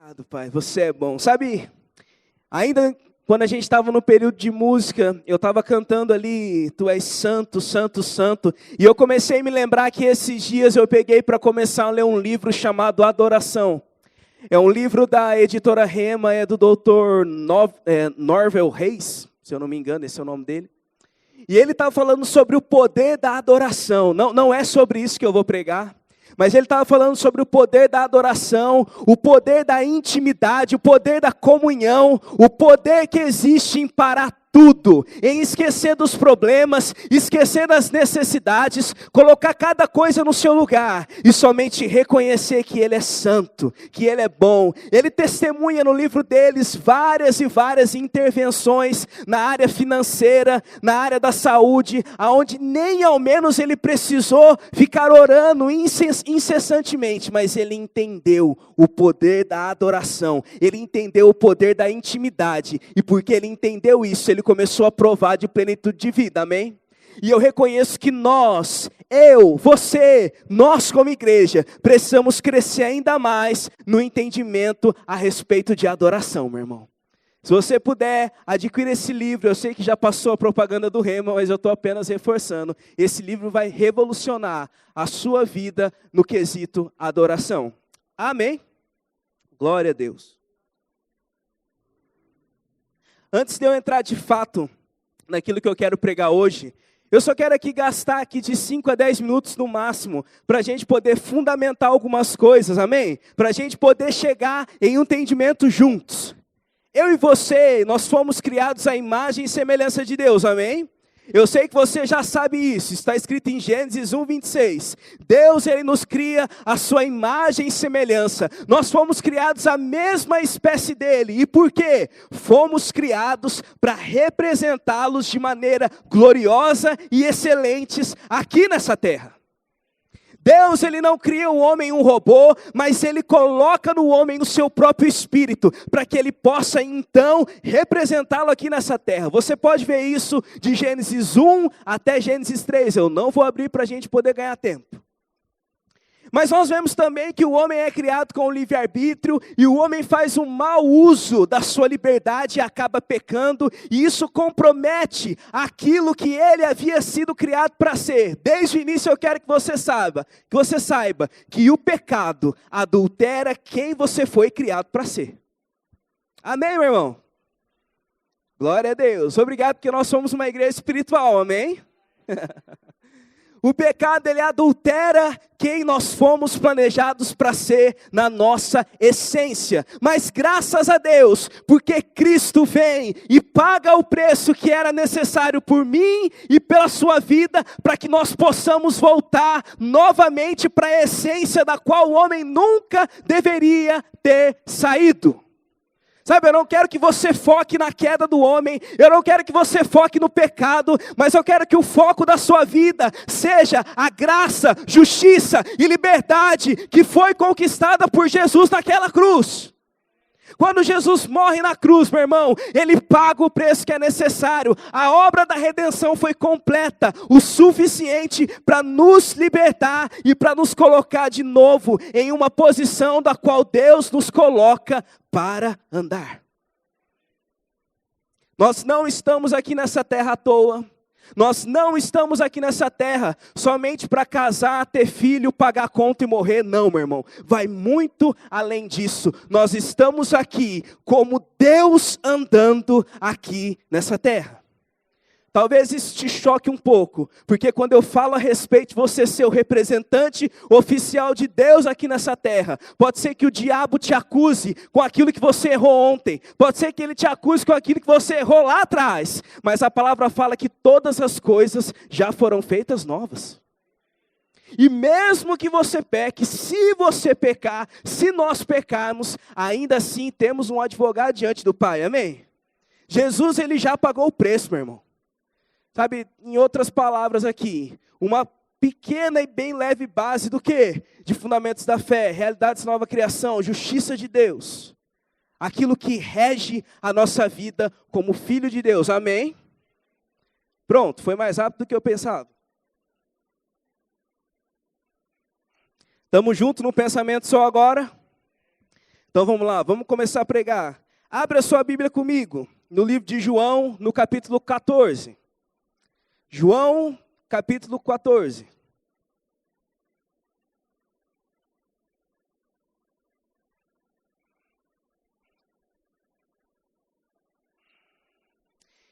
Obrigado, Pai, você é bom. Sabe, ainda quando a gente estava no período de música, eu estava cantando ali, Tu és santo, santo, santo, e eu comecei a me lembrar que esses dias eu peguei para começar a ler um livro chamado Adoração. É um livro da editora Rema, é do Dr. Norvel Reis, se eu não me engano, esse é o nome dele. E ele estava falando sobre o poder da adoração. Não é sobre isso que eu vou pregar. Mas ele estava falando sobre o poder da adoração, o poder da intimidade, o poder da comunhão, o poder que existe em parar tudo, em esquecer dos problemas, esquecer das necessidades, colocar cada coisa no seu lugar e somente reconhecer que Ele é santo, que Ele é bom. Ele testemunha no livro deles várias e várias intervenções na área financeira, na área da saúde, aonde nem ao menos ele precisou ficar orando incessantemente, mas ele entendeu o poder da adoração, ele entendeu o poder da intimidade, e porque ele entendeu isso, ele começou a provar de plenitude de vida, amém? E eu reconheço que nós, eu, você, nós como igreja, precisamos crescer ainda mais no entendimento a respeito de adoração, meu irmão. Se você puder, adquirir esse livro, eu sei que já passou a propaganda do Rema, mas eu estou apenas reforçando. Esse livro vai revolucionar a sua vida no quesito adoração. Amém? Glória a Deus. Antes de eu entrar de fato naquilo que eu quero pregar hoje, eu só quero aqui gastar aqui de 5 a 10 minutos no máximo, para a gente poder fundamentar algumas coisas, amém? Para a gente poder chegar em um entendimento juntos. Eu e você, nós fomos criados à imagem e semelhança de Deus, amém? Eu sei que você já sabe isso, está escrito em Gênesis 1:26. Deus, Ele nos cria a sua imagem e semelhança. Nós fomos criados a mesma espécie dEle. E por quê? Fomos criados para representá-los de maneira gloriosa e excelentes aqui nessa terra. Deus, Ele não cria o homem um robô, mas Ele coloca no homem o seu próprio espírito, para que ele possa então representá-lo aqui nessa terra. Você pode ver isso de Gênesis 1 até Gênesis 3, eu não vou abrir para a gente poder ganhar tempo. Mas nós vemos também que o homem é criado com o livre-arbítrio, e o homem faz um mau uso da sua liberdade e acaba pecando, e isso compromete aquilo que ele havia sido criado para ser. Desde o início eu quero que você saiba que o pecado adultera quem você foi criado para ser. Amém, meu irmão? Glória a Deus. Obrigado, porque nós somos uma igreja espiritual, amém? O pecado, ele adultera quem nós fomos planejados para ser na nossa essência. Mas graças a Deus, porque Cristo vem e paga o preço que era necessário por mim e pela sua vida, para que nós possamos voltar novamente para a essência da qual o homem nunca deveria ter saído. Sabe, eu não quero que você foque na queda do homem, eu não quero que você foque no pecado, mas eu quero que o foco da sua vida seja a graça, justiça e liberdade que foi conquistada por Jesus naquela cruz. Quando Jesus morre na cruz, meu irmão, Ele paga o preço que é necessário. A obra da redenção foi completa, o suficiente para nos libertar e para nos colocar de novo em uma posição da qual Deus nos coloca para andar. Nós não estamos aqui nessa terra à toa. Nós não estamos aqui nessa terra somente para casar, ter filho, pagar conta e morrer. Não, meu irmão. Vai muito além disso. Nós estamos aqui como Deus andando aqui nessa terra. Talvez isso te choque um pouco, porque quando eu falo a respeito de você ser o representante oficial de Deus aqui nessa terra, pode ser que o diabo te acuse com aquilo que você errou ontem, pode ser que ele te acuse com aquilo que você errou lá atrás, mas a palavra fala que todas as coisas já foram feitas novas. E mesmo que você peque, se você pecar, se nós pecarmos, ainda assim temos um advogado diante do Pai, amém? Jesus, Ele já pagou o preço, meu irmão. Sabe, em outras palavras aqui, uma pequena e bem leve base do quê? De fundamentos da fé, realidades da nova criação, justiça de Deus. Aquilo que rege a nossa vida como filho de Deus, amém? Pronto, foi mais rápido do que eu pensava. Estamos juntos no pensamento só agora? Então vamos lá, vamos começar a pregar. Abra sua Bíblia comigo, no livro de João, no capítulo 14. João, capítulo 14.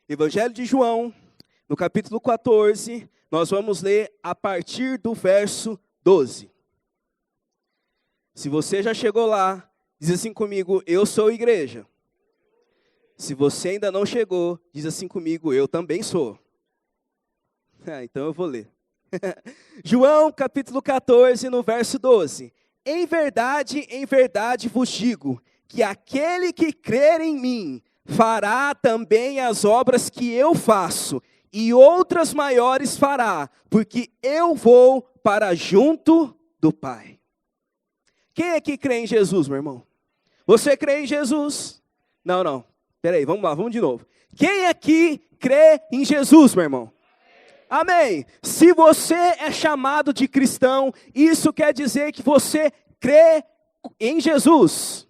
Evangelho de João, no capítulo 14, nós vamos ler a partir do verso 12. Se você já chegou lá, diz assim comigo, eu sou igreja. Se você ainda não chegou, diz assim comigo, eu também sou. Então eu vou ler. João, capítulo 14, no verso 12. Em verdade vos digo, que aquele que crer em mim, fará também as obras que eu faço, e outras maiores fará, porque eu vou para junto do Pai. Quem aqui crê em Jesus, meu irmão? Você crê em Jesus? Não. Peraí, vamos lá, vamos de novo. Quem aqui crê em Jesus, meu irmão? Amém. Se você é chamado de cristão, isso quer dizer que você crê em Jesus.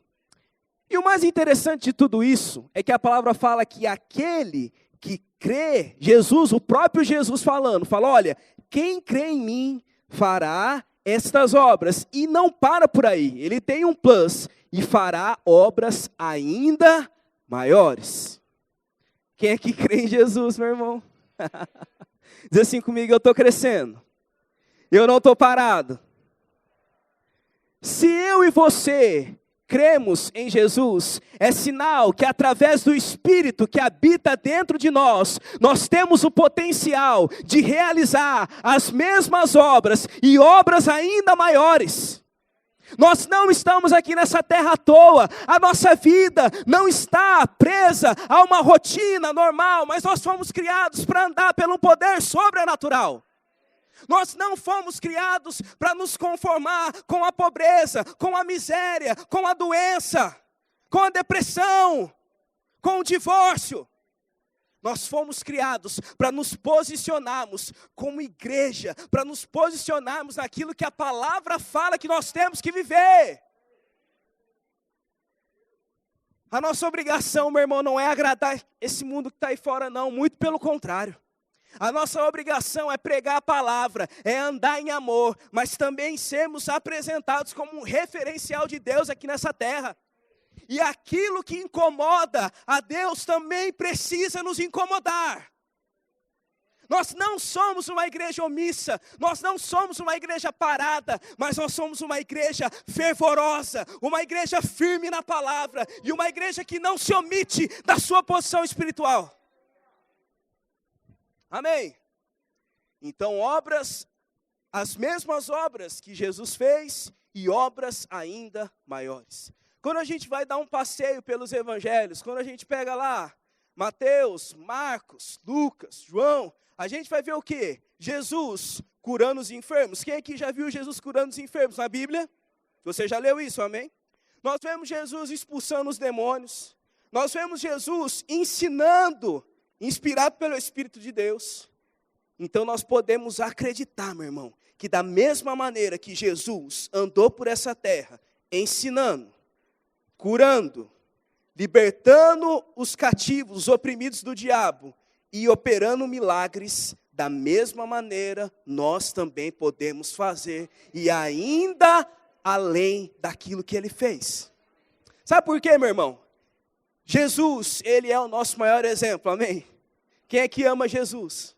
E o mais interessante de tudo isso é que a palavra fala que aquele que crê, Jesus, o próprio Jesus falando, fala, olha, quem crê em mim fará estas obras. E não para por aí, ele tem um plus, e fará obras ainda maiores. Quem é que crê em Jesus, meu irmão? Diz assim comigo, eu estou crescendo, eu não estou parado. Se eu e você cremos em Jesus, é sinal que através do Espírito que habita dentro de nós, nós temos o potencial de realizar as mesmas obras e obras ainda maiores. Nós não estamos aqui nessa terra à toa, a nossa vida não está presa a uma rotina normal, mas nós fomos criados para andar pelo poder sobrenatural. Nós não fomos criados para nos conformar com a pobreza, com a miséria, com a doença, com a depressão, com o divórcio. Nós fomos criados para nos posicionarmos como igreja, para nos posicionarmos naquilo que a palavra fala que nós temos que viver. A nossa obrigação, meu irmão, não é agradar esse mundo que está aí fora, não, muito pelo contrário. A nossa obrigação é pregar a palavra, é andar em amor, mas também sermos apresentados como um referencial de Deus aqui nessa terra. E aquilo que incomoda a Deus também precisa nos incomodar. Nós não somos uma igreja omissa, nós não somos uma igreja parada, mas nós somos uma igreja fervorosa, uma igreja firme na palavra e uma igreja que não se omite da sua posição espiritual. Amém? Então as mesmas obras que Jesus fez e obras ainda maiores. Quando a gente vai dar um passeio pelos evangelhos, quando a gente pega lá Mateus, Marcos, Lucas, João, a gente vai ver o quê? Jesus curando os enfermos. Quem aqui já viu Jesus curando os enfermos na Bíblia? Você já leu isso, amém? Nós vemos Jesus expulsando os demônios. Nós vemos Jesus ensinando, inspirado pelo Espírito de Deus. Então nós podemos acreditar, meu irmão, que da mesma maneira que Jesus andou por essa terra, ensinando, curando, libertando os cativos, os oprimidos do diabo e operando milagres, da mesma maneira nós também podemos fazer e ainda além daquilo que ele fez. Sabe por quê, meu irmão? Jesus, ele é o nosso maior exemplo, amém? Quem é que ama Jesus?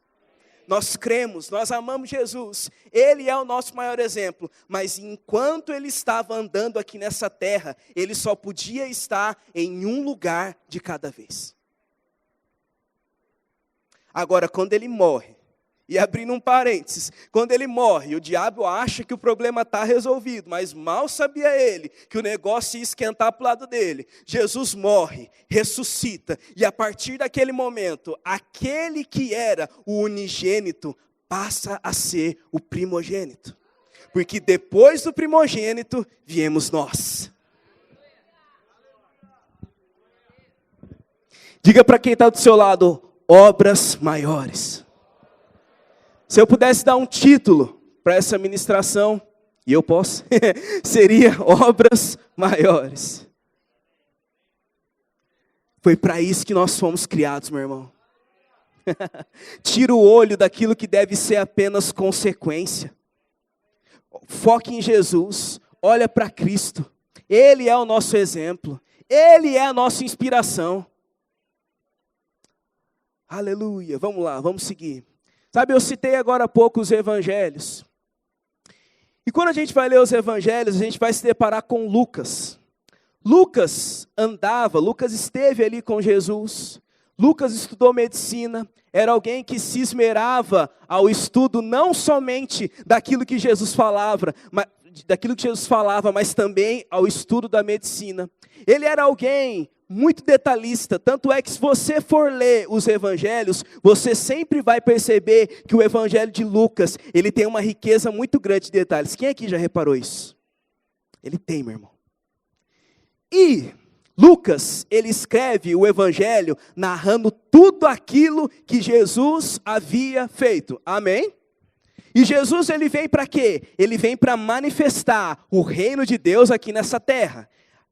Nós cremos, nós amamos Jesus, ele é o nosso maior exemplo, mas enquanto ele estava andando aqui nessa terra, ele só podia estar em um lugar de cada vez. Agora, quando ele morre, e abrindo um parênteses, quando ele morre, o diabo acha que o problema está resolvido, mas mal sabia ele que o negócio ia esquentar para o lado dele. Jesus morre, ressuscita, e a partir daquele momento, aquele que era o unigênito passa a ser o primogênito. Porque depois do primogênito, viemos nós. Diga para quem está do seu lado, obras maiores. Se eu pudesse dar um título para essa ministração, e eu posso, seria obras maiores. Foi para isso que nós fomos criados, meu irmão. Tira o olho daquilo que deve ser apenas consequência. Foque em Jesus, olha para Cristo. Ele é o nosso exemplo, Ele é a nossa inspiração. Aleluia, vamos lá, vamos seguir. Sabe, eu citei agora há pouco os evangelhos. E quando a gente vai ler os evangelhos, a gente vai se deparar com Lucas. Lucas esteve ali com Jesus. Lucas estudou medicina, era alguém que se esmerava ao estudo não somente daquilo que Jesus falava, mas também ao estudo da medicina. Ele era alguém muito detalhista, tanto é que se você for ler os evangelhos, você sempre vai perceber que o evangelho de Lucas, ele tem uma riqueza muito grande de detalhes. Quem aqui já reparou isso? Ele tem, meu irmão. E Lucas, ele escreve o evangelho narrando tudo aquilo que Jesus havia feito. Amém? E Jesus, ele vem para quê? Ele vem para manifestar o reino de Deus aqui nessa terra.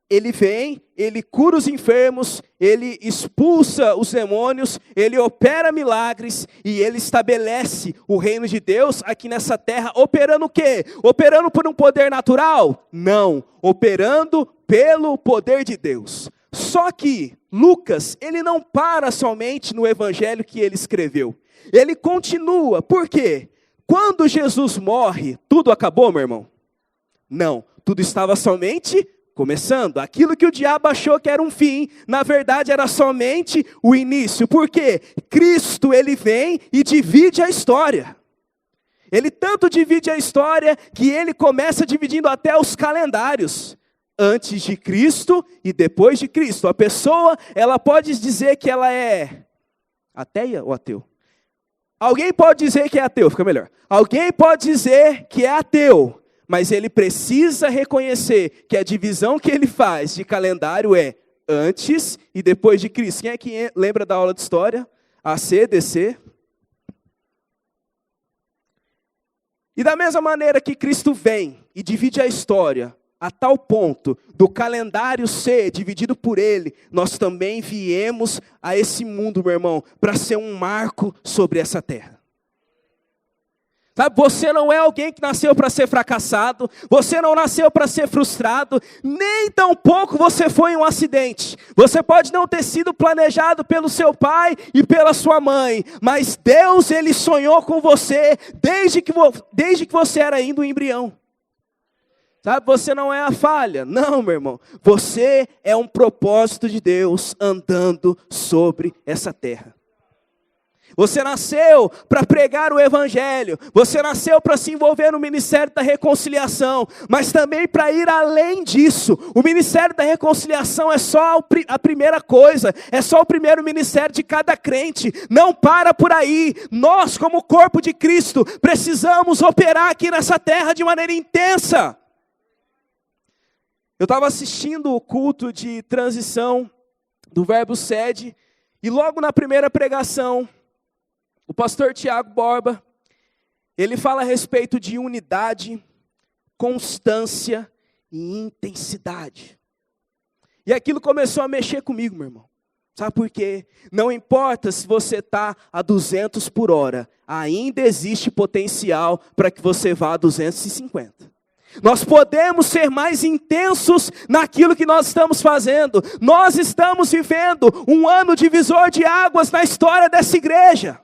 Ele vem, ele cura os enfermos, ele expulsa os demônios, ele opera milagres e ele estabelece o reino de Deus aqui nessa terra, operando o quê? Operando por um poder natural? Não, operando pelo poder de Deus. Só que Lucas, ele não para somente no evangelho que ele escreveu. Ele continua, por quê? Quando Jesus morre, tudo acabou, meu irmão? Não, tudo estava somente começando. Aquilo que o diabo achou que era um fim, na verdade era somente o início. Por quê? Cristo, ele vem e divide a história. Ele tanto divide a história que ele começa dividindo até os calendários. Antes de Cristo e depois de Cristo. A pessoa, ela pode dizer que ela é ateia ou ateu? Alguém pode dizer que é ateu, fica melhor. Alguém pode dizer que é ateu, mas ele precisa reconhecer que a divisão que ele faz de calendário é antes e depois de Cristo. Quem é que lembra da aula de história? AC, DC. E da mesma maneira que Cristo vem e divide a história, a tal ponto do calendário ser dividido por ele, nós também viemos a esse mundo, meu irmão, para ser um marco sobre essa terra. Sabe, você não é alguém que nasceu para ser fracassado, você não nasceu para ser frustrado, nem tampouco você foi um acidente. Você pode não ter sido planejado pelo seu pai e pela sua mãe, mas Deus, ele sonhou com você desde que você era ainda um embrião. Sabe, você não é a falha. Não, meu irmão. Você é um propósito de Deus andando sobre essa terra. Você nasceu para pregar o evangelho. Você nasceu para se envolver no ministério da reconciliação. Mas também para ir além disso. O ministério da reconciliação é só a primeira coisa. É só o primeiro ministério de cada crente. Não para por aí. Nós, como corpo de Cristo, precisamos operar aqui nessa terra de maneira intensa. Eu estava assistindo o culto de transição do Verbo Sede, e logo na primeira pregação, o pastor Tiago Borba, ele fala a respeito de unidade, constância e intensidade. E aquilo começou a mexer comigo, meu irmão. Sabe por quê? Não importa se você está a 200 por hora, ainda existe potencial para que você vá a 250. Nós podemos ser mais intensos naquilo que nós estamos fazendo. Nós estamos vivendo um ano divisor de águas na história dessa igreja.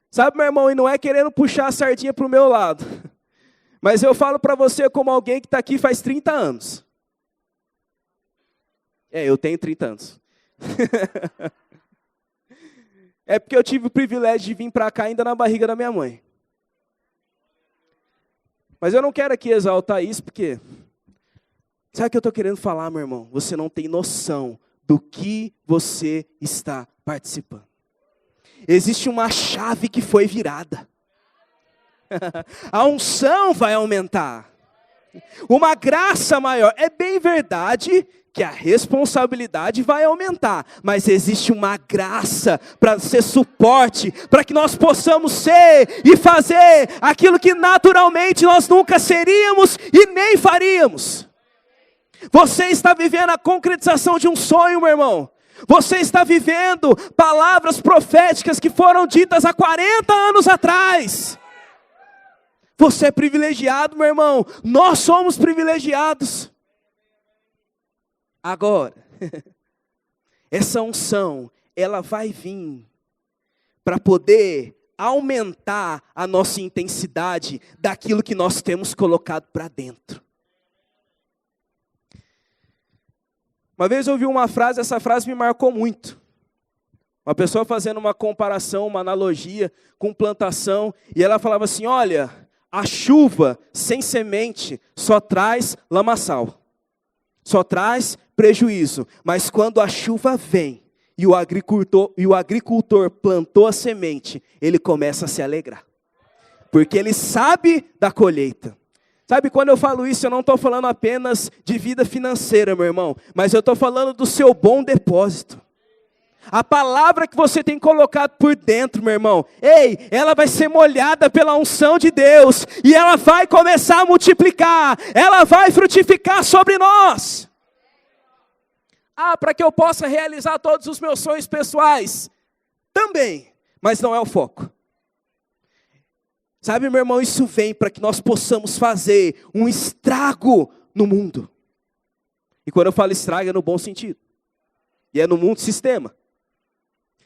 Sabe, meu irmão, e não é querendo puxar a sardinha para o meu lado, mas eu falo para você como alguém que está aqui faz 30 anos. Eu tenho 30 anos. É porque eu tive o privilégio de vir para cá ainda na barriga da minha mãe. Mas eu não quero aqui exaltar isso, porque sabe o que eu estou querendo falar, meu irmão? Você não tem noção do que você está participando. Existe uma chave que foi virada. A unção vai aumentar. Uma graça maior. É bem verdade que a responsabilidade vai aumentar, mas existe uma graça para ser suporte, para que nós possamos ser e fazer aquilo que naturalmente nós nunca seríamos e nem faríamos. Você está vivendo a concretização de um sonho, meu irmão. Você está vivendo palavras proféticas que foram ditas há 40 anos atrás. Você é privilegiado, meu irmão. Nós somos privilegiados. Agora, essa unção, ela vai vir para poder aumentar a nossa intensidade daquilo que nós temos colocado para dentro. Uma vez eu ouvi uma frase, essa frase me marcou muito. Uma pessoa fazendo uma comparação, uma analogia com plantação, e ela falava assim, olha, a chuva sem semente só traz lamaçal, só traz prejuízo, mas quando a chuva vem e o agricultor plantou a semente, ele começa a se alegrar, porque ele sabe da colheita. Sabe, quando eu falo isso, eu não estou falando apenas de vida financeira, meu irmão, mas eu estou falando do seu bom depósito. A palavra que você tem colocado por dentro, meu irmão, ei, ela vai ser molhada pela unção de Deus, e ela vai começar a multiplicar, ela vai frutificar sobre nós. Para que eu possa realizar todos os meus sonhos pessoais, também, mas não é o foco. Sabe, meu irmão, isso vem para que nós possamos fazer um estrago no mundo. E quando eu falo estrago é no bom sentido. E é no mundo sistema.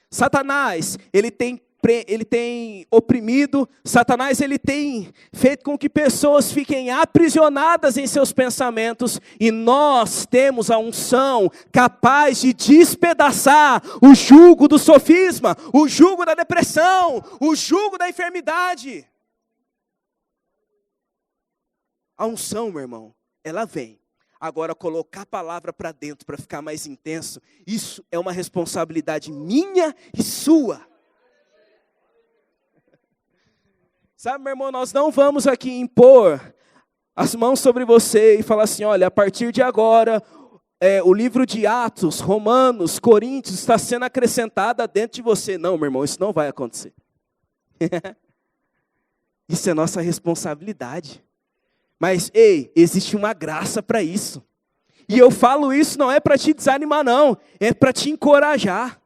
Satanás, ele tem oprimido, Satanás ele tem feito com que pessoas fiquem aprisionadas em seus pensamentos, e nós temos a unção capaz de despedaçar o jugo do sofisma, o jugo da depressão, o jugo da enfermidade. A unção, meu irmão, ela vem. Agora, colocar a palavra para dentro para ficar mais intenso, isso é uma responsabilidade minha e sua. Sabe, meu irmão, nós não vamos aqui impor as mãos sobre você e falar assim, olha, a partir de agora, o livro de Atos, Romanos, Coríntios, está sendo acrescentada dentro de você. Não, meu irmão, isso não vai acontecer. Isso é nossa responsabilidade. Mas, ei, existe uma graça para isso. E eu falo isso não é para te desanimar, não. É para te encorajar.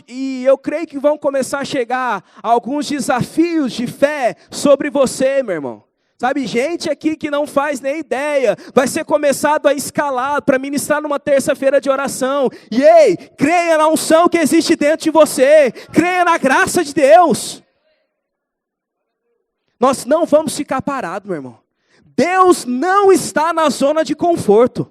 E eu creio que vão começar a chegar alguns desafios de fé sobre você, meu irmão. Sabe, gente aqui que não faz nem ideia, vai ser começado a escalar para ministrar numa terça-feira de oração. E ei, creia na unção que existe dentro de você. Creia na graça de Deus. Nós não vamos ficar parados, meu irmão. Deus não está na zona de conforto.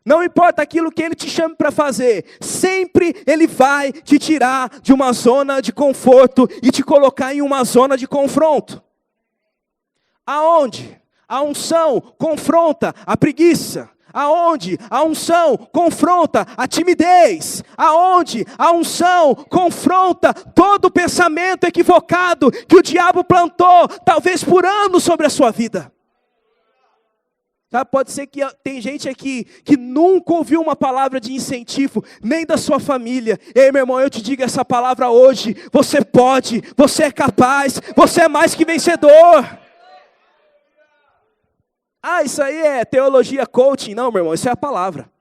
Não importa aquilo que Ele te chame para fazer, sempre Ele vai te tirar de uma zona de conforto e te colocar em uma zona de confronto. Aonde a unção confronta a preguiça. Aonde a unção confronta a timidez, aonde a unção confronta todo pensamento equivocado que o diabo plantou, talvez por anos sobre a sua vida. Tá? Pode ser que tem gente aqui que nunca ouviu uma palavra de incentivo, nem da sua família. Ei, meu irmão, eu te digo essa palavra hoje, você pode, você é capaz, você é mais que vencedor. Isso aí é teologia coaching. Não, meu irmão, isso é a palavra.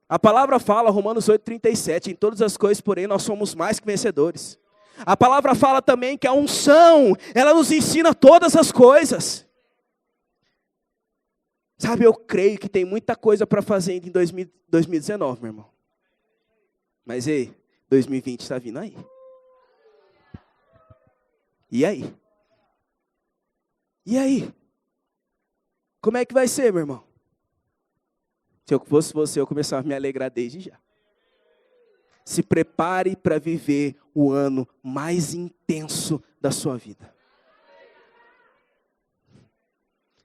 A palavra fala, Romanos 8,37, em todas as coisas, porém, nós somos mais que vencedores. A palavra fala também que a unção, ela nos ensina todas as coisas. Sabe, eu creio que tem muita coisa para fazer ainda em 2019, meu irmão. Mas, ei, 2020 está vindo aí. E aí? E aí? Como é que vai ser, meu irmão? Se eu fosse você, eu começava a me alegrar desde já. Se prepare para viver o ano mais intenso da sua vida.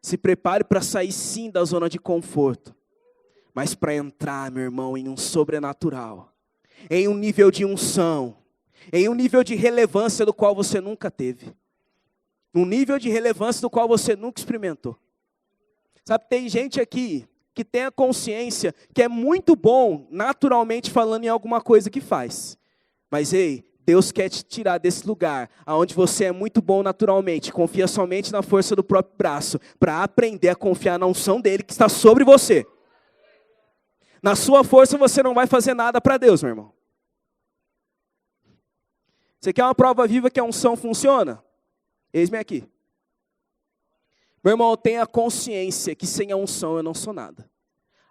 Se prepare para sair sim da zona de conforto, mas para entrar, meu irmão, em um sobrenatural, em um nível de unção, em um nível de relevância do qual você nunca teve. Um nível de relevância do qual você nunca experimentou. Sabe, tem gente aqui que tem a consciência que é muito bom, naturalmente falando em alguma coisa que faz. Mas, ei, Deus quer te tirar desse lugar, onde você é muito bom naturalmente, confia somente na força do próprio braço, para aprender a confiar na unção dele que está sobre você. Na sua força você não vai fazer nada para Deus, meu irmão. Você quer uma prova viva que a unção funciona? Eis-me aqui. Meu irmão, tenha consciência que sem a unção eu não sou nada.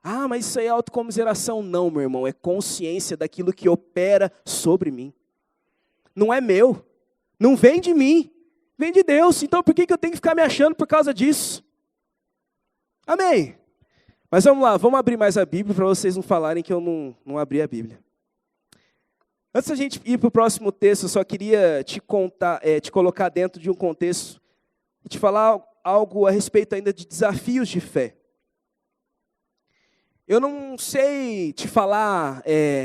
Ah, mas isso aí é autocomiseração. Não, meu irmão, é consciência daquilo que opera sobre mim. Não é meu, não vem de mim, vem de Deus. Então por que eu tenho que ficar me achando por causa disso? Amém. Mas vamos lá, vamos abrir mais a Bíblia para vocês não falarem que eu não abri a Bíblia. Antes da gente ir para o próximo texto, eu só queria te colocar dentro de um contexto e te falar algo a respeito ainda de desafios de fé. Eu não sei te falar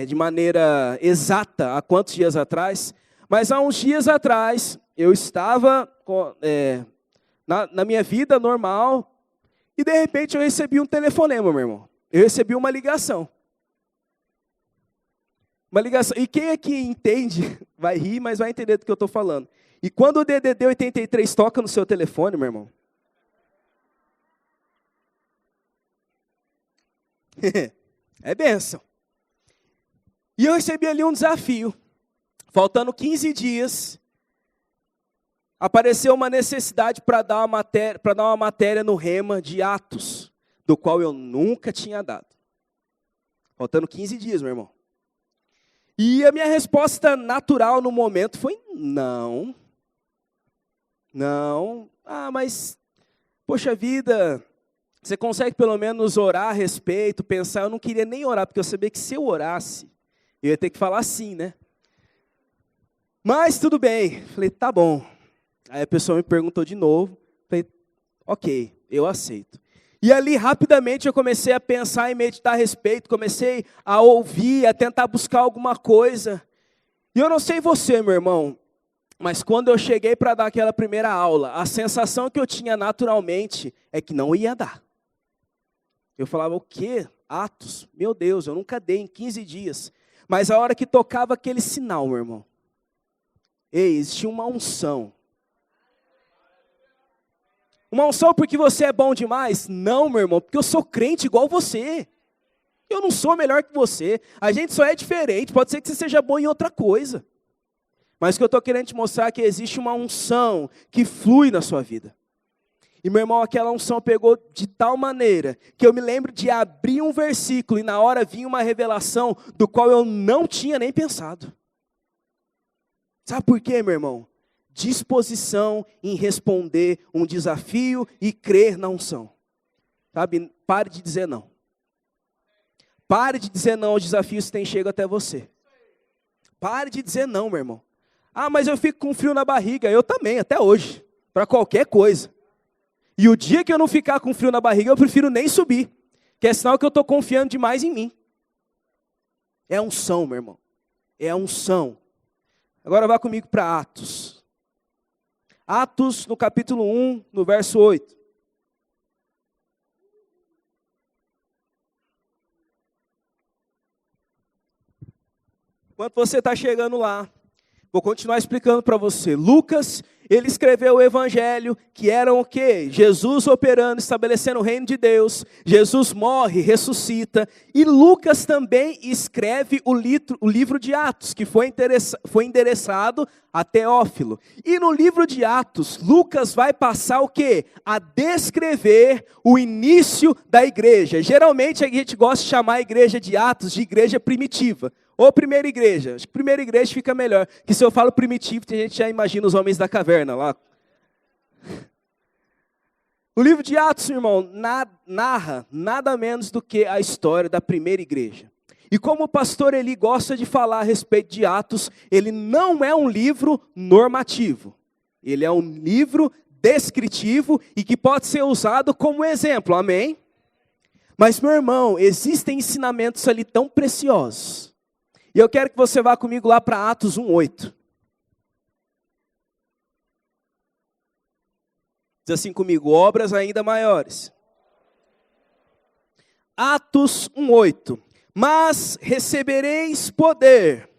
de maneira exata há quantos dias atrás, mas há uns dias atrás eu estava na minha vida normal e de repente eu recebi um telefonema, meu irmão. Eu recebi uma ligação. Uma ligação. E quem aqui entende vai rir, mas vai entender do que eu estou falando. E quando o DDD 83 toca no seu telefone, meu irmão, é bênção. E eu recebi ali um desafio. Faltando 15 dias, apareceu uma necessidade para dar uma matéria no Rema de Atos, do qual eu nunca tinha dado. Faltando 15 dias, meu irmão. E a minha resposta natural no momento foi não. Não. Ah, mas, poxa vida, você consegue pelo menos orar a respeito, pensar? Eu não queria nem orar, porque eu sabia que se eu orasse, eu ia ter que falar sim, né? Mas tudo bem. Falei, tá bom. Aí a pessoa me perguntou de novo. Falei, ok, eu aceito. E ali, rapidamente, eu comecei a pensar e meditar a respeito. Comecei a ouvir, a tentar buscar alguma coisa. E eu não sei você, meu irmão, mas quando eu cheguei para dar aquela primeira aula, a sensação que eu tinha naturalmente é que não ia dar. Eu falava, o quê? Atos? Meu Deus, eu nunca dei em 15 dias. Mas a hora que tocava aquele sinal, meu irmão, ei, existia uma unção. Uma unção porque você é bom demais? Não, meu irmão, porque eu sou crente igual você. Eu não sou melhor que você. A gente só é diferente, pode ser que você seja bom em outra coisa. Mas o que eu estou querendo te mostrar é que existe uma unção que flui na sua vida. E meu irmão, aquela unção pegou de tal maneira que eu me lembro de abrir um versículo e na hora vinha uma revelação do qual eu não tinha nem pensado. Sabe por quê, meu irmão? Disposição em responder um desafio e crer na unção. Sabe, pare de dizer não. Pare de dizer não aos desafios que têm chegado até você. Pare de dizer não, meu irmão. Ah, mas eu fico com frio na barriga. Eu também, até hoje. Para qualquer coisa. E o dia que eu não ficar com frio na barriga, eu prefiro nem subir. Que é sinal que eu estou confiando demais em mim. É unção, meu irmão. É unção. Agora vá comigo para Atos. Atos, no capítulo 1, no verso 8. Enquanto você está chegando lá, vou continuar explicando para você. Lucas, ele escreveu o evangelho, que eram o quê? Jesus operando, estabelecendo o reino de Deus. Jesus morre, ressuscita. E Lucas também escreve o livro de Atos, que foi endereçado a Teófilo. E no livro de Atos, Lucas vai passar o quê? A descrever o início da igreja. Geralmente a gente gosta de chamar a igreja de Atos de igreja primitiva. Ou primeira igreja. Acho que primeira igreja fica melhor. Que se eu falo primitivo, a gente já imagina os homens da caverna lá. O livro de Atos, irmão, narra nada menos do que a história da primeira igreja. E como o pastor Eli gosta de falar a respeito de Atos, ele não é um livro normativo. Ele é um livro descritivo e que pode ser usado como exemplo, amém? Mas, meu irmão, existem ensinamentos ali tão preciosos. E eu quero que você vá comigo lá para Atos 1:8. Diz assim comigo, obras ainda maiores. Atos 1:8. Mas recebereis poder,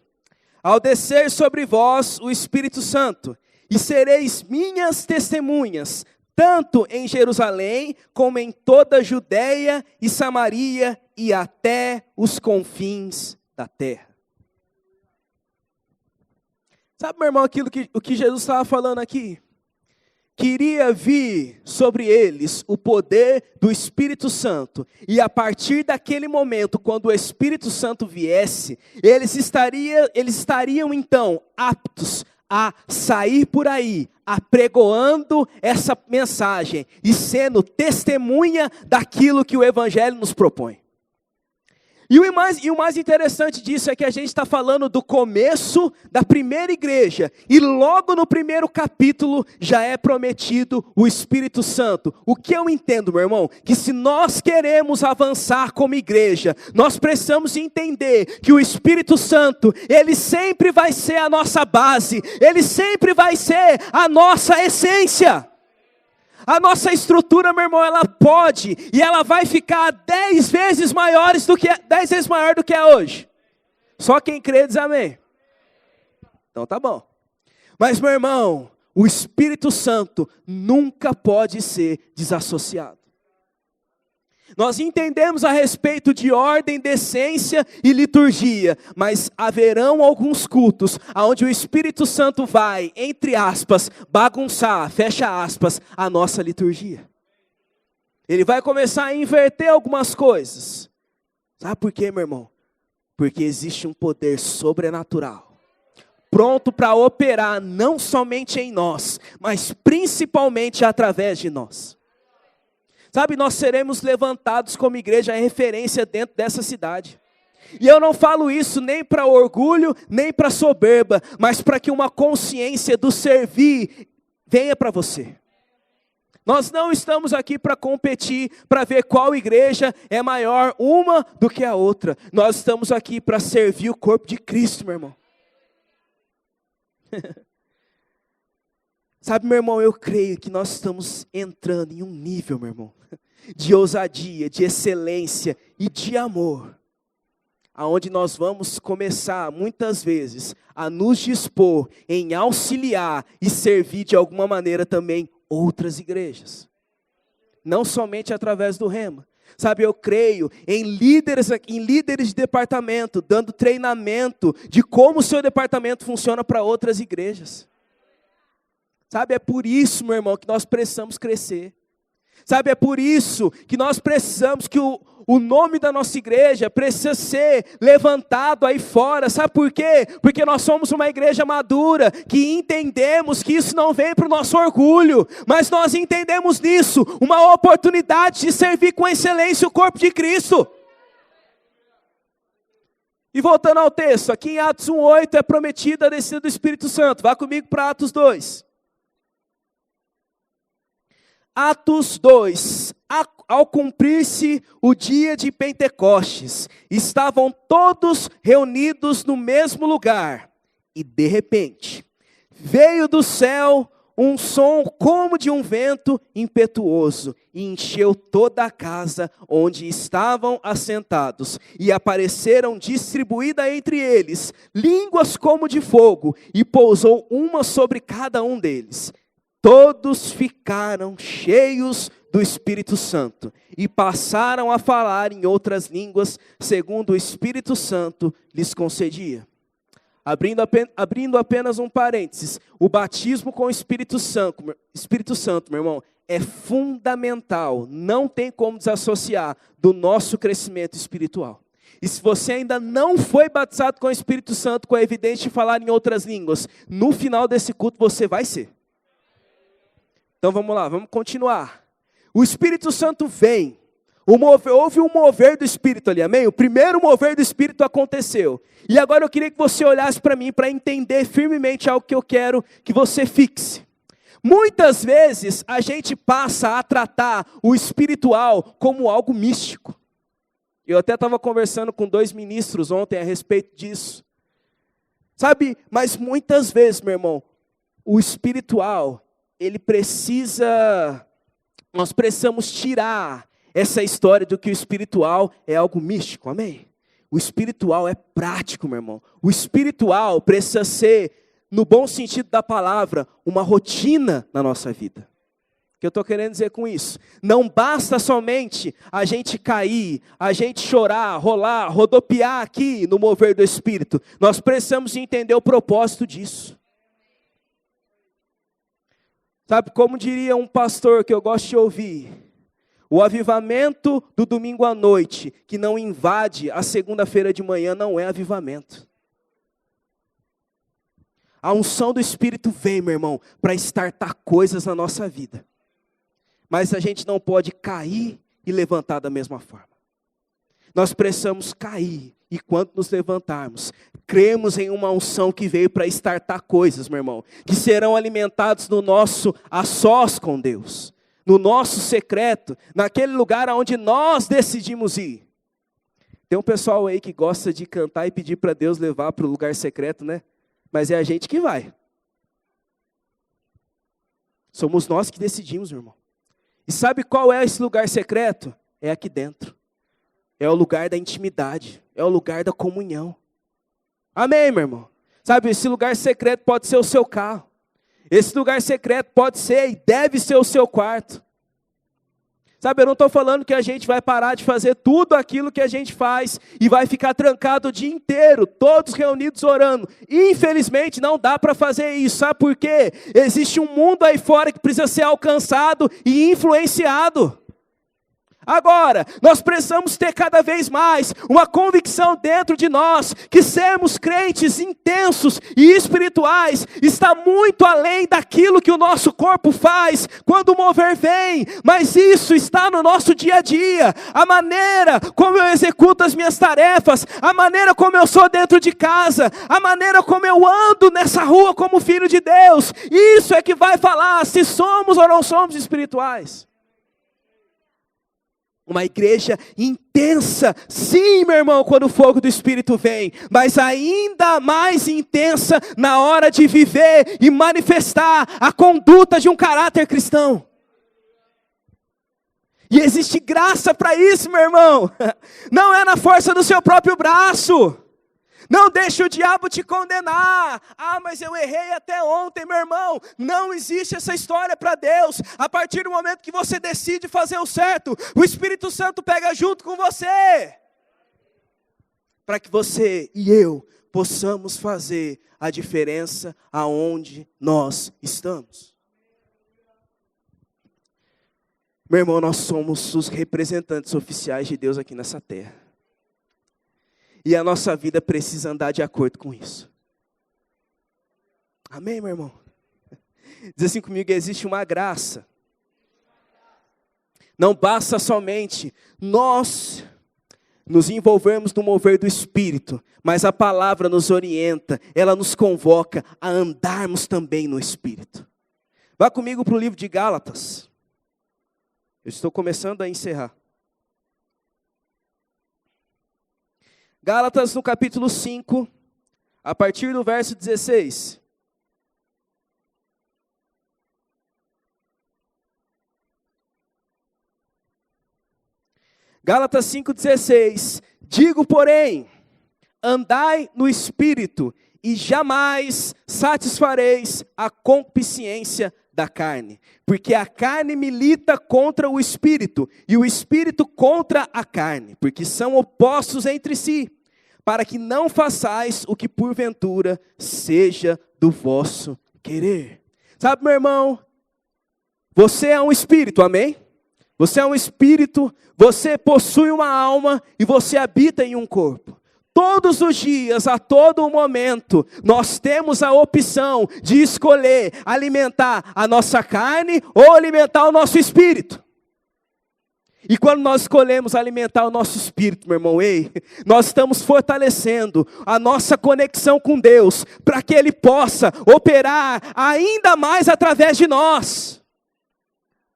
ao descer sobre vós o Espírito Santo, e sereis minhas testemunhas, tanto em Jerusalém, como em toda a Judeia e Samaria, e até os confins da terra. Sabe, meu irmão, o que Jesus estava falando aqui? Queria vir sobre eles o poder do Espírito Santo. E a partir daquele momento, quando o Espírito Santo viesse, eles estariam então aptos a sair por aí, apregoando essa mensagem e sendo testemunha daquilo que o Evangelho nos propõe. E o mais interessante disso é que a gente está falando do começo da primeira igreja. E logo no primeiro capítulo já é prometido o Espírito Santo. O que eu entendo, meu irmão? Que se nós queremos avançar como igreja, nós precisamos entender que o Espírito Santo, ele sempre vai ser a nossa base. Ele sempre vai ser a nossa essência. A nossa estrutura, meu irmão, ela pode e ela vai ficar 10 vezes maior do que é hoje. Só quem crê diz amém. Então tá bom. Mas, meu irmão, o Espírito Santo nunca pode ser desassociado. Nós entendemos a respeito de ordem, decência e liturgia, mas haverão alguns cultos onde o Espírito Santo vai, entre aspas, bagunçar, fecha aspas, a nossa liturgia. Ele vai começar a inverter algumas coisas. Sabe por quê, meu irmão? Porque existe um poder sobrenatural, pronto para operar não somente em nós, mas principalmente através de nós. Sabe, nós seremos levantados como igreja referência dentro dessa cidade. E eu não falo isso nem para orgulho, nem para soberba, mas para que uma consciência do servir venha para você. Nós não estamos aqui para competir, para ver qual igreja é maior uma do que a outra. Nós estamos aqui para servir o corpo de Cristo, meu irmão. Sabe, meu irmão, eu creio que nós estamos entrando em um nível, meu irmão, de ousadia, de excelência e de amor, aonde nós vamos começar, muitas vezes, a nos dispor em auxiliar e servir de alguma maneira também outras igrejas. Não somente através do Rema. Sabe, eu creio em líderes de departamento, dando treinamento de como o seu departamento funciona para outras igrejas. Sabe, é por isso, meu irmão, que nós precisamos crescer. Sabe, é por isso que nós precisamos que o nome da nossa igreja precisa ser levantado aí fora. Sabe por quê? Porque nós somos uma igreja madura, que entendemos que isso não vem para o nosso orgulho, mas nós entendemos nisso uma oportunidade de servir com excelência o corpo de Cristo. E voltando ao texto, aqui em Atos 1:8 é prometida a descida do Espírito Santo. Vá comigo para Atos 2. Atos 2, ao cumprir-se o dia de Pentecostes, estavam todos reunidos no mesmo lugar, e de repente, veio do céu um som como de um vento impetuoso, e encheu toda a casa onde estavam assentados, e apareceram distribuídas entre eles, línguas como de fogo, e pousou uma sobre cada um deles. Todos ficaram cheios do Espírito Santo e passaram a falar em outras línguas, segundo o Espírito Santo lhes concedia. Abrindo apenas um parênteses, o batismo com o Espírito Santo, meu irmão, é fundamental, não tem como desassociar do nosso crescimento espiritual. E se você ainda não foi batizado com o Espírito Santo, com a evidência de falar em outras línguas, no final desse culto você vai ser. Então vamos lá, vamos continuar. O Espírito Santo vem. Houve um mover do Espírito ali, amém? O primeiro mover do Espírito aconteceu. E agora eu queria que você olhasse para mim, para entender firmemente algo que eu quero que você fixe. Muitas vezes a gente passa a tratar o espiritual como algo místico. Eu até estava conversando com 2 ministros ontem a respeito disso. Sabe, mas muitas vezes, meu irmão, o espiritual, nós precisamos tirar essa história do que o espiritual é algo místico, amém? O espiritual é prático, meu irmão. O espiritual precisa ser, no bom sentido da palavra, uma rotina na nossa vida. O que eu estou querendo dizer com isso? Não basta somente a gente cair, a gente chorar, rolar, rodopiar aqui no mover do Espírito. Nós precisamos entender o propósito disso. Sabe, como diria um pastor que eu gosto de ouvir, o avivamento do domingo à noite, que não invade a segunda-feira de manhã, não é avivamento. A unção do Espírito vem, meu irmão, para startar coisas na nossa vida. Mas a gente não pode cair e levantar da mesma forma. Nós precisamos cair e quando nos levantarmos, cremos em uma unção que veio para startar coisas, meu irmão, que serão alimentados no nosso a sós com Deus, no nosso secreto, naquele lugar onde nós decidimos ir. Tem um pessoal aí que gosta de cantar e pedir para Deus levar para o lugar secreto, né? Mas é a gente que vai. Somos nós que decidimos, meu irmão. E sabe qual é esse lugar secreto? É aqui dentro. É o lugar da intimidade. É o lugar da comunhão. Amém, meu irmão? Sabe, esse lugar secreto pode ser o seu carro. Esse lugar secreto pode ser e deve ser o seu quarto. Sabe, eu não estou falando que a gente vai parar de fazer tudo aquilo que a gente faz e vai ficar trancado o dia inteiro, todos reunidos orando. Infelizmente não dá para fazer isso, sabe por quê? Existe um mundo aí fora que precisa ser alcançado e influenciado. Agora, nós precisamos ter cada vez mais uma convicção dentro de nós, que sermos crentes intensos e espirituais está muito além daquilo que o nosso corpo faz quando o mover vem, mas isso está no nosso dia a dia, a maneira como eu executo as minhas tarefas, a maneira como eu sou dentro de casa, a maneira como eu ando nessa rua como filho de Deus, isso é que vai falar se somos ou não somos espirituais. Uma igreja intensa, sim, meu irmão, quando o fogo do Espírito vem, mas ainda mais intensa na hora de viver e manifestar a conduta de um caráter cristão. E existe graça para isso, meu irmão. Não é na força do seu próprio braço. Não deixe o diabo te condenar. Ah, mas eu errei até ontem, meu irmão. Não existe essa história para Deus. A partir do momento que você decide fazer o certo, o Espírito Santo pega junto com você. Para que você e eu possamos fazer a diferença aonde nós estamos. Meu irmão, nós somos os representantes oficiais de Deus aqui nessa terra. E a nossa vida precisa andar de acordo com isso. Amém, meu irmão? Diz assim comigo, existe uma graça. Não basta somente nós nos envolvermos no mover do Espírito, mas a palavra nos orienta, ela nos convoca a andarmos também no Espírito. Vá comigo para o livro de Gálatas. Eu estou começando a encerrar. Gálatas no capítulo 5, a partir do verso 16. Gálatas 5,16. Digo, porém, andai no Espírito, e jamais satisfareis a concupiscência da carne. Porque a carne milita contra o Espírito, e o Espírito contra a carne, porque são opostos entre si, para que não façais o que porventura seja do vosso querer. Sabe, meu irmão, você é um espírito, amém? Você é um espírito, você possui uma alma e você habita em um corpo. Todos os dias, a todo momento, nós temos a opção de escolher alimentar a nossa carne ou alimentar o nosso espírito. E quando nós escolhemos alimentar o nosso espírito, meu irmão, nós estamos fortalecendo a nossa conexão com Deus, para que Ele possa operar ainda mais através de nós.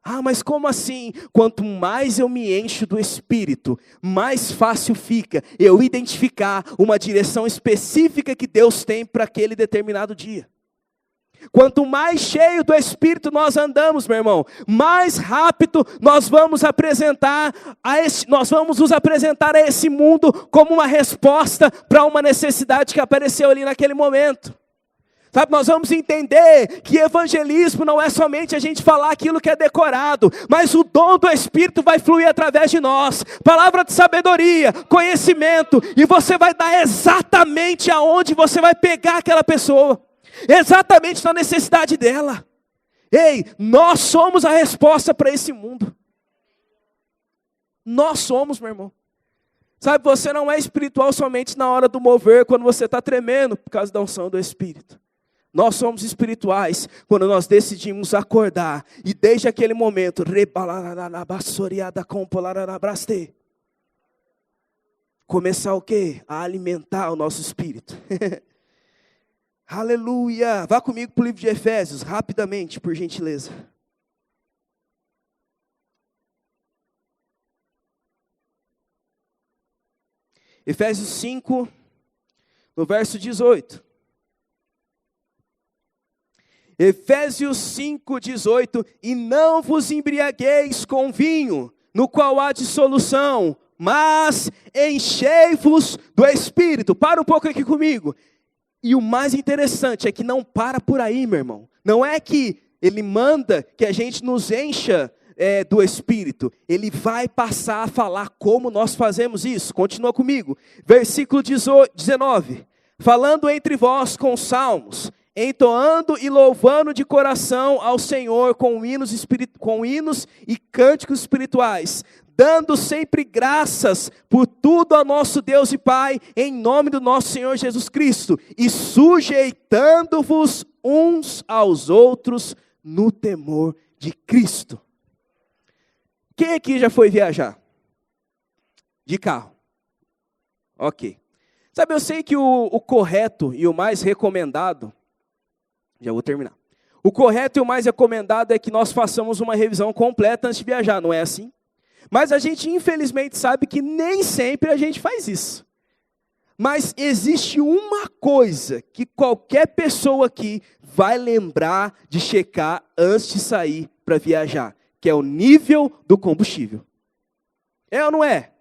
Ah, mas como assim? Quanto mais eu me encho do Espírito, mais fácil fica eu identificar uma direção específica que Deus tem para aquele determinado dia. Quanto mais cheio do Espírito nós andamos, meu irmão, mais rápido nós vamos nos apresentar a esse mundo como uma resposta para uma necessidade que apareceu ali naquele momento. Sabe, nós vamos entender que evangelismo não é somente a gente falar aquilo que é decorado, mas o dom do Espírito vai fluir através de nós. Palavra de sabedoria, conhecimento, e você vai dar exatamente aonde você vai pegar aquela pessoa. Exatamente na necessidade dela. Ei, nós somos a resposta para esse mundo. Nós somos, meu irmão. Sabe, você não é espiritual somente na hora do mover, quando você está tremendo por causa da unção do Espírito. Nós somos espirituais quando nós decidimos acordar. E desde aquele momento, começar o quê? A alimentar o nosso espírito. Aleluia! Vá comigo para o livro de Efésios, rapidamente, por gentileza. Efésios 5, no verso 18. Efésios 5, 18. E não vos embriagueis com vinho, no qual há dissolução, mas enchei-vos do Espírito. Para um pouco aqui comigo. E o mais interessante é que não para por aí, meu irmão. Não é que ele manda que a gente nos encha do Espírito. Ele vai passar a falar como nós fazemos isso. Continua comigo. Versículo 19. Falando entre vós com salmos, entoando e louvando de coração ao Senhor com hinos e cânticos espirituais, dando sempre graças por tudo ao nosso Deus e Pai, em nome do nosso Senhor Jesus Cristo, e sujeitando-vos uns aos outros no temor de Cristo. Quem aqui já foi viajar? De carro? Ok. Sabe, eu sei que o correto e o mais recomendado, já vou terminar. O correto e o mais recomendado é que nós façamos uma revisão completa antes de viajar, não é assim? Mas a gente infelizmente sabe que nem sempre a gente faz isso. Mas existe uma coisa que qualquer pessoa aqui vai lembrar de checar antes de sair para viajar, que é o nível do combustível. É ou não é?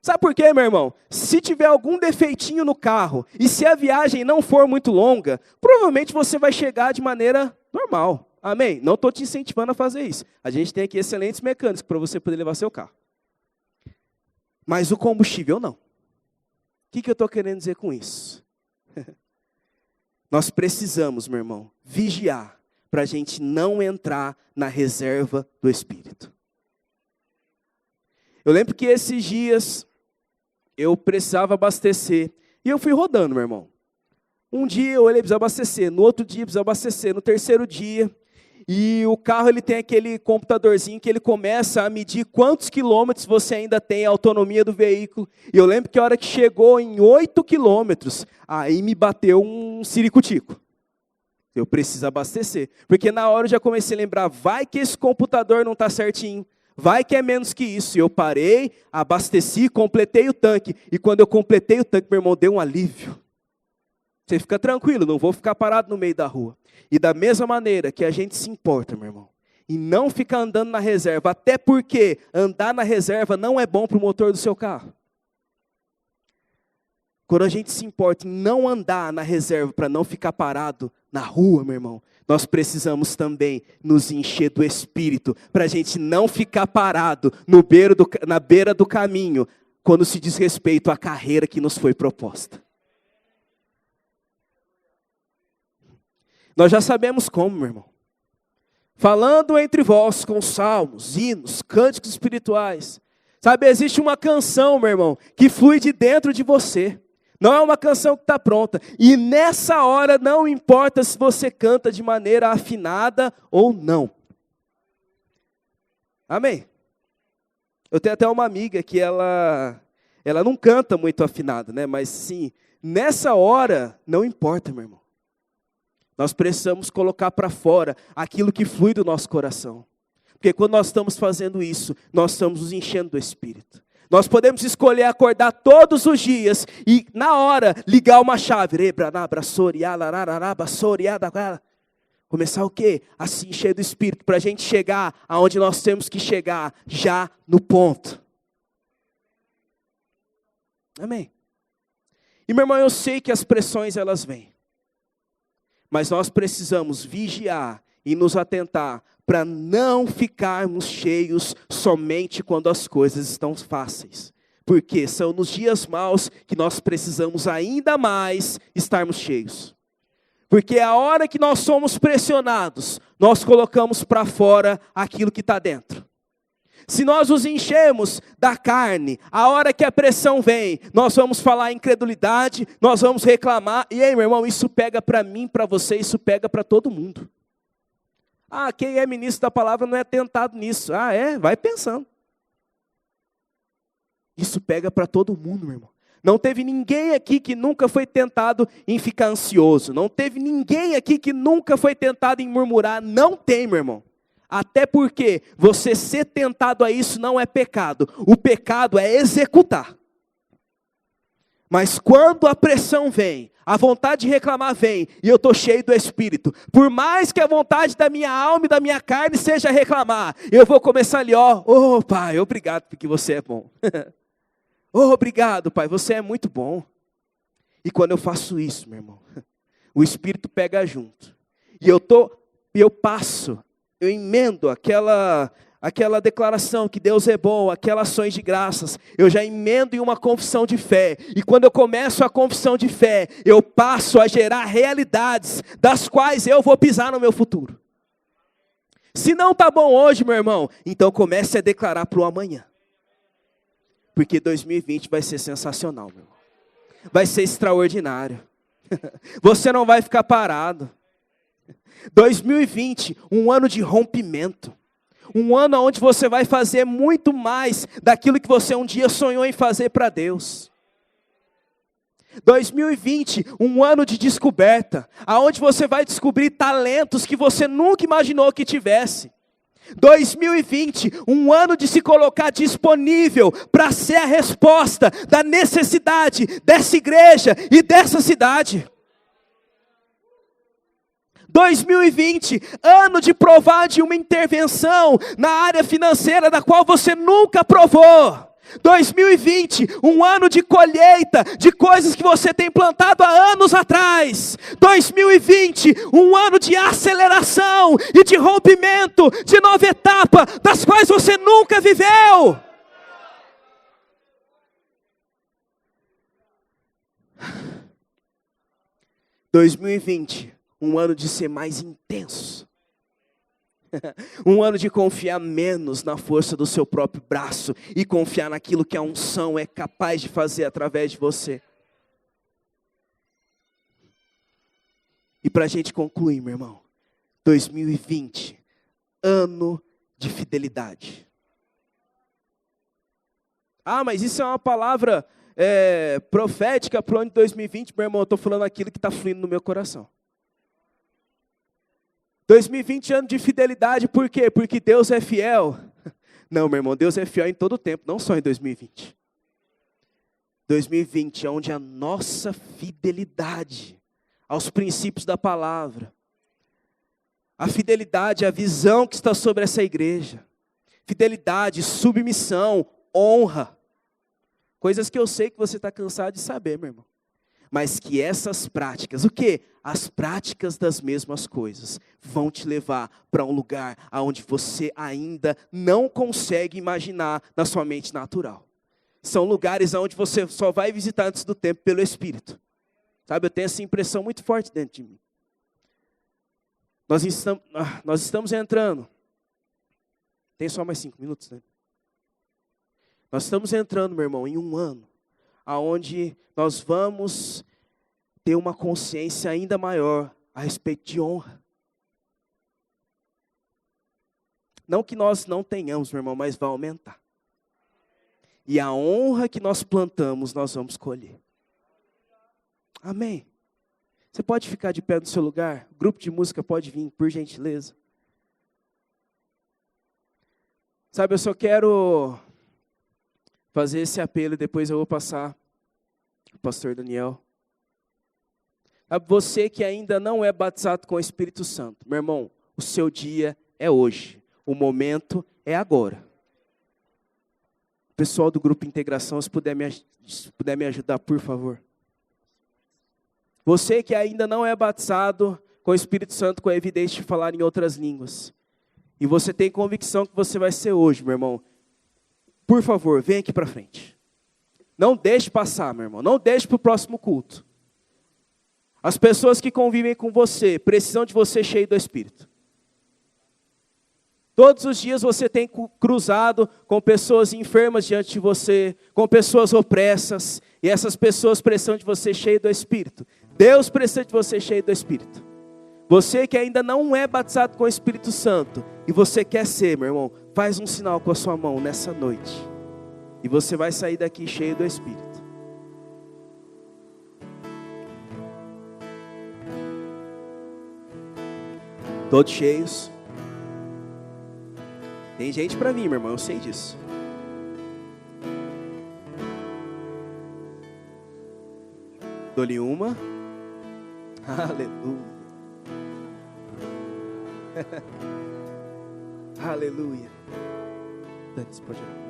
Sabe por quê, meu irmão? Se tiver algum defeitinho no carro e se a viagem não for muito longa, provavelmente você vai chegar de maneira normal. Amém? Não estou te incentivando a fazer isso. A gente tem aqui excelentes mecânicos para você poder levar seu carro. Mas o combustível não. O que eu estou querendo dizer com isso? Nós precisamos, meu irmão, vigiar para a gente não entrar na reserva do Espírito. Eu lembro que esses dias eu precisava abastecer e eu fui rodando, meu irmão. Um dia eu olhei, preciso abastecer, no outro dia preciso abastecer, no terceiro dia. E o carro ele tem aquele computadorzinho que ele começa a medir quantos quilômetros você ainda tem a autonomia do veículo. E eu lembro que a hora que chegou em 8 quilômetros, aí me bateu um ciricutico. Eu preciso abastecer. Porque na hora eu já comecei a lembrar, vai que esse computador não está certinho. Vai que é menos que isso. E eu parei, abasteci, completei o tanque. E quando eu completei o tanque, meu irmão, deu um alívio. Você fica tranquilo, não vou ficar parado no meio da rua. E da mesma maneira que a gente se importa, meu irmão, e não ficar andando na reserva, até porque andar na reserva não é bom para o motor do seu carro. Quando a gente se importa em não andar na reserva para não ficar parado na rua, meu irmão, nós precisamos também nos encher do Espírito, para a gente não ficar parado na beira do caminho, quando se diz respeito à carreira que nos foi proposta. Nós já sabemos como, meu irmão. Falando entre vós com salmos, hinos, cânticos espirituais. Sabe, existe uma canção, meu irmão, que flui de dentro de você. Não é uma canção que está pronta. E nessa hora não importa se você canta de maneira afinada ou não. Amém? Eu tenho até uma amiga que ela não canta muito afinada, né? Mas sim, nessa hora não importa, meu irmão. Nós precisamos colocar para fora aquilo que flui do nosso coração. Porque quando nós estamos fazendo isso, nós estamos nos enchendo do Espírito. Nós podemos escolher acordar todos os dias e, na hora, ligar uma chave. Começar o quê? A se encher do Espírito, para a gente chegar aonde nós temos que chegar, já no ponto. Amém. E meu irmão, eu sei que as pressões elas vêm. Mas nós precisamos vigiar e nos atentar para não ficarmos cheios somente quando as coisas estão fáceis. Porque são nos dias maus que nós precisamos ainda mais estarmos cheios. Porque a hora que nós somos pressionados, nós colocamos para fora aquilo que está dentro. Se nós nos enchemos da carne, a hora que a pressão vem, nós vamos falar incredulidade, nós vamos reclamar. E aí, meu irmão, isso pega para mim, para você, isso pega para todo mundo. Ah, quem é ministro da palavra não é tentado nisso. Ah, é? Vai pensando. Isso pega para todo mundo, meu irmão. Não teve ninguém aqui que nunca foi tentado em ficar ansioso. Não teve ninguém aqui que nunca foi tentado em murmurar. Não tem, meu irmão. Até porque você ser tentado a isso não é pecado. O pecado é executar. Mas quando a pressão vem, a vontade de reclamar vem, e eu estou cheio do Espírito, por mais que a vontade da minha alma e da minha carne seja reclamar, eu vou começar ali, ó, Pai, obrigado porque você é bom. Obrigado, Pai, você é muito bom. E quando eu faço isso, meu irmão, o Espírito pega junto. E eu passo, eu emendo aquela declaração que Deus é bom, aquelas ações de graças, eu já emendo em uma confissão de fé. E quando eu começo a confissão de fé, eu passo a gerar realidades das quais eu vou pisar no meu futuro. Se não está bom hoje, meu irmão, então comece a declarar para o amanhã. Porque 2020 vai ser sensacional, meu irmão. Vai ser extraordinário. Você não vai ficar parado. 2020, um ano de rompimento. Um ano onde você vai fazer muito mais daquilo que você um dia sonhou em fazer para Deus. 2020, um ano de descoberta, aonde você vai descobrir talentos que você nunca imaginou que tivesse. 2020, um ano de se colocar disponível para ser a resposta da necessidade dessa igreja e dessa cidade. 2020, ano de provar de uma intervenção na área financeira da qual você nunca provou. 2020, um ano de colheita de coisas que você tem plantado há anos atrás. 2020, um ano de aceleração e de rompimento, de nova etapa, das quais você nunca viveu. (2020) um ano de ser mais intenso. Um ano de confiar menos na força do seu próprio braço e confiar naquilo que a unção é capaz de fazer através de você. E para a gente concluir, meu irmão, 2020, ano de fidelidade. Ah, mas isso é uma palavra profética para o ano de 2020, meu irmão, eu estou falando aquilo que está fluindo no meu coração. 2020 ano de fidelidade, por quê? Porque Deus é fiel. Não, meu irmão, Deus é fiel em todo o tempo, não só em 2020. 2020 é onde a nossa fidelidade aos princípios da palavra, a fidelidade, a visão que está sobre essa igreja, fidelidade, submissão, honra, coisas que eu sei que você está cansado de saber, meu irmão. Mas que essas práticas, o quê? As práticas das mesmas coisas vão te levar para um lugar onde você ainda não consegue imaginar na sua mente natural. São lugares onde você só vai visitar antes do tempo pelo Espírito. Sabe, eu tenho essa impressão muito forte dentro de mim. Nós estamos entrando. Tem só mais 5 minutos, né? Nós estamos entrando, meu irmão, em um ano aonde nós vamos ter uma consciência ainda maior a respeito de honra. Não que nós não tenhamos, meu irmão, mas vai aumentar. E a honra que nós plantamos, nós vamos colher. Amém. Você pode ficar de pé no seu lugar? O grupo de música pode vir, por gentileza. Sabe, eu só quero fazer esse apelo e depois eu vou passar o pastor Daniel. A você que ainda não é batizado com o Espírito Santo, meu irmão, o seu dia é hoje. O momento é agora. Pessoal do grupo Integração, se puder me ajudar, por favor. Você que ainda não é batizado com o Espírito Santo, com a evidência de falar em outras línguas, e você tem convicção que você vai ser hoje, meu irmão, por favor, vem aqui para frente. Não deixe passar, meu irmão, não deixe para o próximo culto. As pessoas que convivem com você precisam de você cheio do Espírito. Todos os dias você tem cruzado com pessoas enfermas diante de você, com pessoas opressas, e essas pessoas precisam de você cheio do Espírito. Deus precisa de você cheio do Espírito. Você que ainda não é batizado com o Espírito Santo, e você quer ser, meu irmão, faz um sinal com a sua mão nessa noite. E você vai sair daqui cheio do Espírito. Todos cheios. Tem gente para vir, meu irmão, eu sei disso. Dou-lhe uma. Aleluia. Aleluia. Dani, você pode orar.